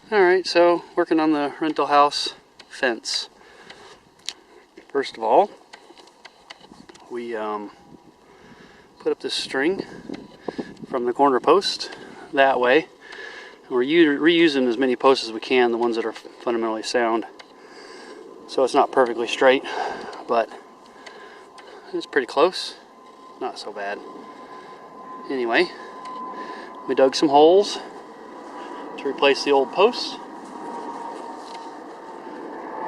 Alright, so working on the rental house fence. First of all, we put up this string from the corner post that way. And we're reusing as many posts as we can, the ones that are fundamentally sound. So it's not perfectly straight, but it's pretty close. Not so bad. Anyway, we dug some holes to replace the old posts.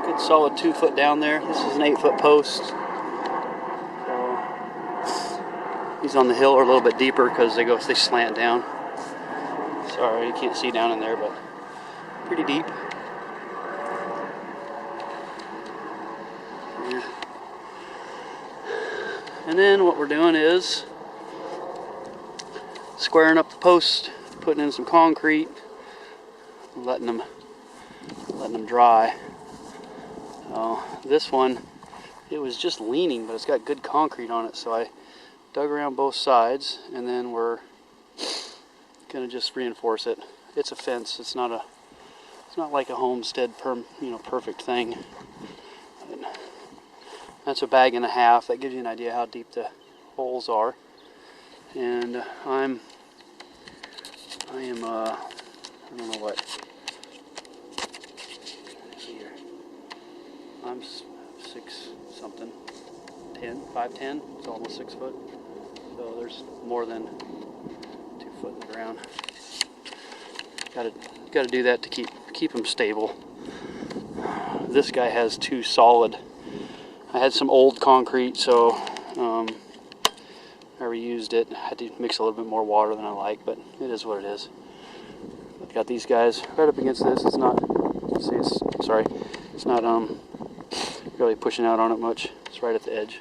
Good solid 2 foot down there. This is an 8 foot post. So these on the hill are a little bit deeper because they slant down. Sorry, you can't see down in there, but pretty deep. Yeah. And then what we're doing is squaring up the post, putting in some concrete, letting them dry. This one, it was just leaning, but it's got good concrete on it, so I dug around both sides, and then we're gonna just reinforce it. It's a fence. It's not like a homestead perfect thing. But that's a 1.5 bags. That gives you an idea how deep the holes are. And I am I don't know what. Let's see here. I'm 6 something, 5'10". It's almost 6 foot. So there's more than 2 foot in the ground. Got to do that to keep them stable. This guy has 2 solid. I had some old concrete, so I reused it. I had to mix a little bit more water than I like, but it is what it is. I've got these guys right up against this. It's not. See, it's not really pushing out on it much. It's right at the edge.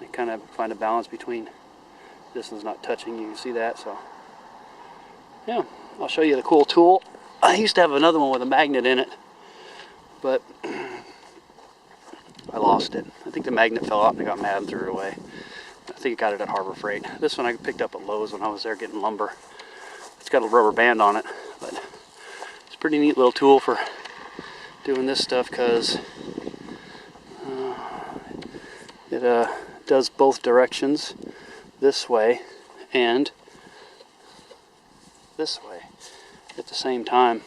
I kind of find a balance between this one's not touching. You can see that. So yeah, I'll show you the cool tool. I used to have another one with a magnet in it, but I lost it. I think the magnet fell out and I got mad and threw it away. I think I got it at Harbor Freight. This one I picked up at Lowe's when I was there getting lumber. It's got a rubber band on it, but it's a pretty neat little tool for doing this stuff because it does both directions, this way and this way at the same time,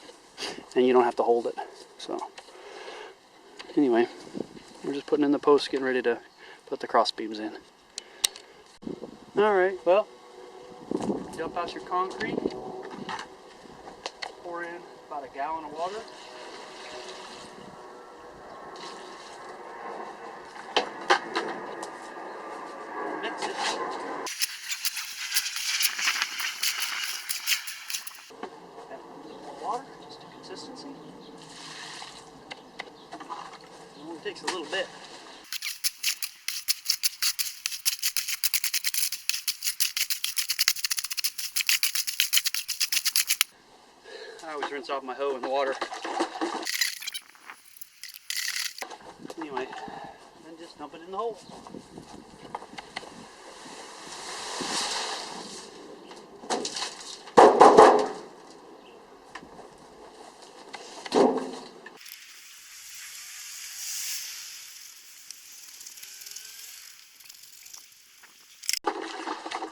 and you don't have to hold it. So anyway, we're just putting in the posts, getting ready to put the cross beams in. Alright, well, dump out your concrete, pour in about 1 gallon of water. Mix it. Add a little bit more water, just to consistency. It only takes a little bit. I always rinse off my hoe in the water. Anyway, then just dump it in the hole.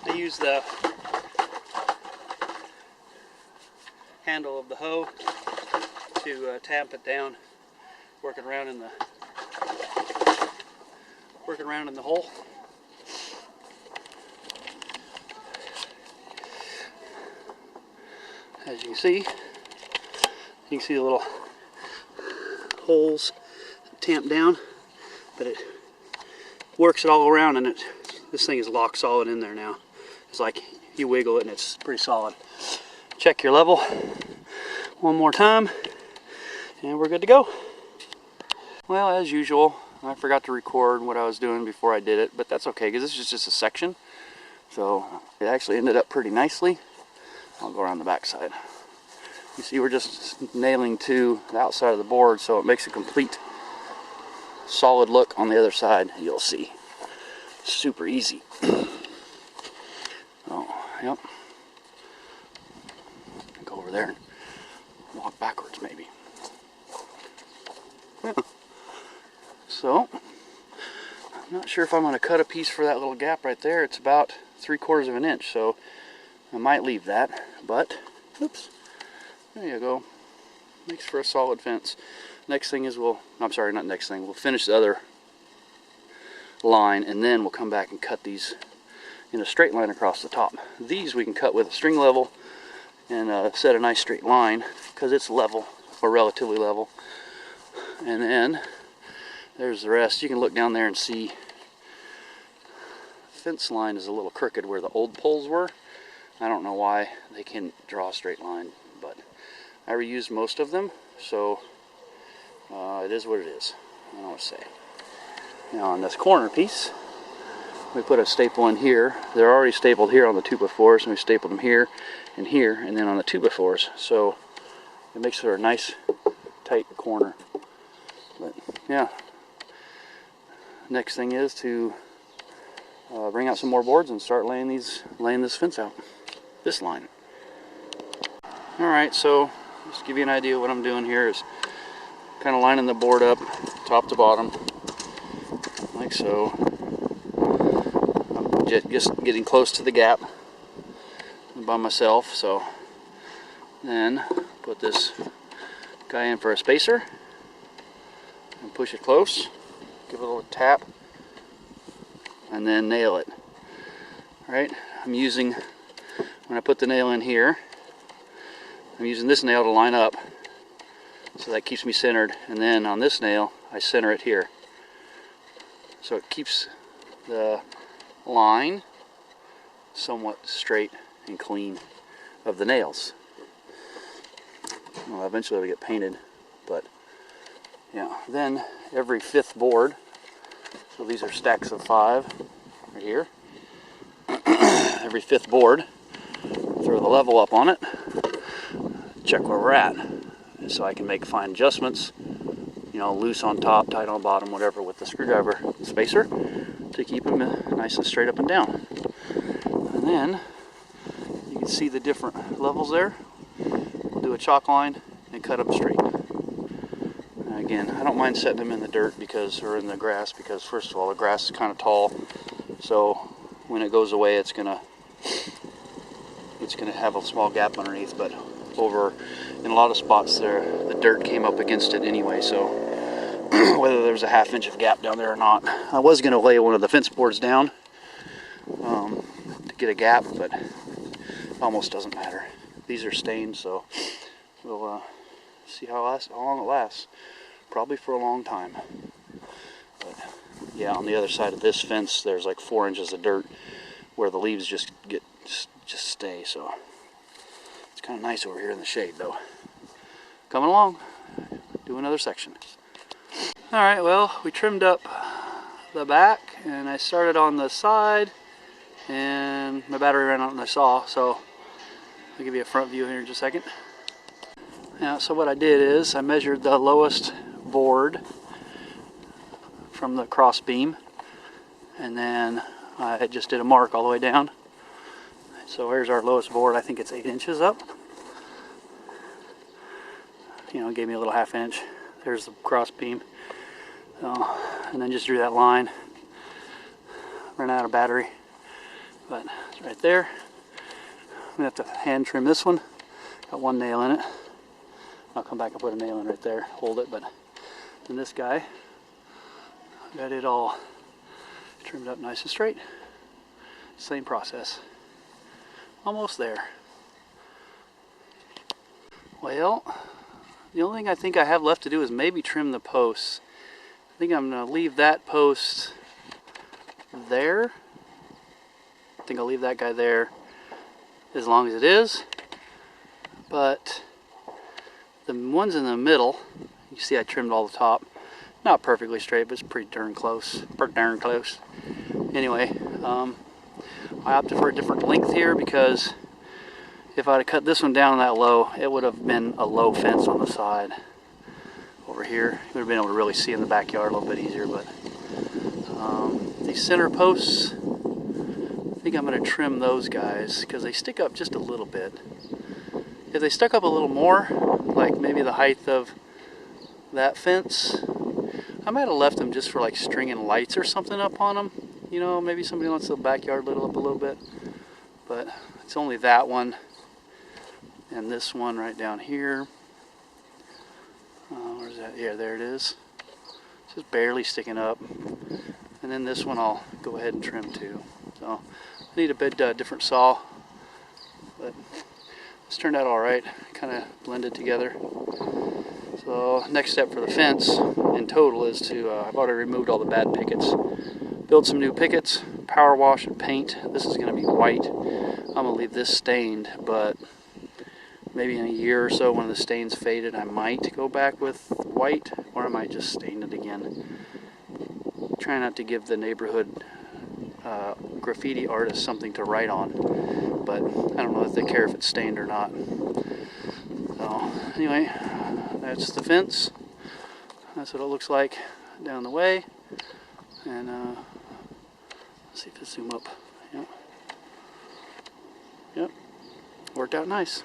I use the handle of the hoe to tamp it down, working around in the hole. As you can see the little holes tamped down, but it works it all around, and this thing is locked solid in there now. It's like you wiggle it and it's pretty solid. Check your level one more time and we're good to go. Well, as usual, I forgot to record what I was doing before I did it, but that's okay because this is just a section. So it actually ended up pretty nicely. I'll go around the back side. You see, we're just nailing to the outside of the board, so it makes a complete solid look on the other side. You'll see. Super easy. Oh, yep. Go over there and walk backwards. maybe. Yeah. So, I'm not sure if I'm going to cut a piece for that little gap right there. It's about 3/4 of an inch, so I might leave that, but, oops, there you go. Makes for a solid fence. Next thing is we'll finish the other line, and then we'll come back and cut these in a straight line across the top. These we can cut with a string level and set a nice straight line because it's level, or relatively level. And then there's the rest. You can look down there and see the fence line is a little crooked where the old poles were. I don't know why they can't draw a straight line, but I reused most of them, so it is what it is. I don't know what to say. Now on this corner piece, we put a staple in here. They're already stapled here on the 2x4s, and we stapled them here, and then on the 2x4s. So it makes for a nice tight corner. But yeah, next thing is to bring out some more boards and start laying this fence out. This line. All right, so just to give you an idea of what I'm doing here is kind of lining the board up top to bottom like so. I'm just getting close to the gap by myself, so then put this guy in for a spacer and push it close, give it a little tap, and then nail it. All right, when I put the nail in here, I'm using this nail to line up, so that keeps me centered, and then on this nail I center it here, so it keeps the line somewhat straight and clean of the nails. Well, eventually it'll get painted, but yeah. Then every 5th board, so these are stacks of 5 right here, every 5th board, throw the level up on it, check where we're at, so I can make fine adjustments, you know, loose on top, tight on bottom, whatever, with the screwdriver spacer to keep them nice and straight up and down. And then you can see the different levels there. We'll do a chalk line and cut them straight. And again, I don't mind setting them in the dirt or in the grass, because first of all, the grass is kind of tall, so when it goes away, it's gonna have a small gap underneath, but over in a lot of spots there, the dirt came up against it anyway, so whether there's a 1/2 inch of gap down there or not. I was going to lay one of the fence boards down to get a gap, but it almost doesn't matter. These are stained, so we'll see how long it lasts. Probably for a long time. But yeah, on the other side of this fence, there's like 4 inches of dirt where the leaves just stay, so it's kind of nice over here in the shade though. Coming along, do another section. All right, well, we trimmed up the back, and I started on the side, and my battery ran out on the saw, so I'll give you a front view here in just a second. Now, so what I did is I measured the lowest board from the cross beam, and then I just did a mark all the way down. So here's our lowest board. I think it's 8 inches up. You know, it gave me a little 1/2 inch. There's the cross beam. And then just drew that line. Ran out of battery, but it's right there. I'm gonna have to hand trim this one. Got one nail in it. I'll come back and put a nail in right there, hold it. But then this guy, got it all trimmed up nice and straight. Same process. Almost there. Well, the only thing I think I have left to do is maybe trim the posts. I think I'm going to leave that post there. I think I'll leave that guy there as long as it is. But the ones in the middle, you see I trimmed all the top. Not perfectly straight, but it's pretty darn close. Anyway, I opted for a different length here because if I'd have cut this one down that low, it would have been a low fence on the side. Over here, you would have been able to really see in the backyard a little bit easier. But these center posts, I think I'm going to trim those guys because they stick up just a little bit. If they stuck up a little more, like maybe the height of that fence. I might have left them just for like stringing lights or something up on them. You know, maybe somebody wants the backyard lit up a little bit. But it's only that one and this one right down here. Where's that? Yeah, there it is. It's just barely sticking up. And then this one I'll go ahead and trim too. So I need a bit different saw, but this turned out all right. Kind of blended together. So next step for the fence in total is to, I've already removed all the bad pickets. Build some new pickets, power wash and paint. This is going to be white. I'm going to leave this stained, but maybe in a year or so when the stain's faded, I might go back with white, or I might just stain it again. Try not to give the neighborhood graffiti artists something to write on, but I don't know if they care if it's stained or not. So anyway, that's the fence. That's what it looks like down the way. And let's see if I zoom up. Yep. Worked out nice.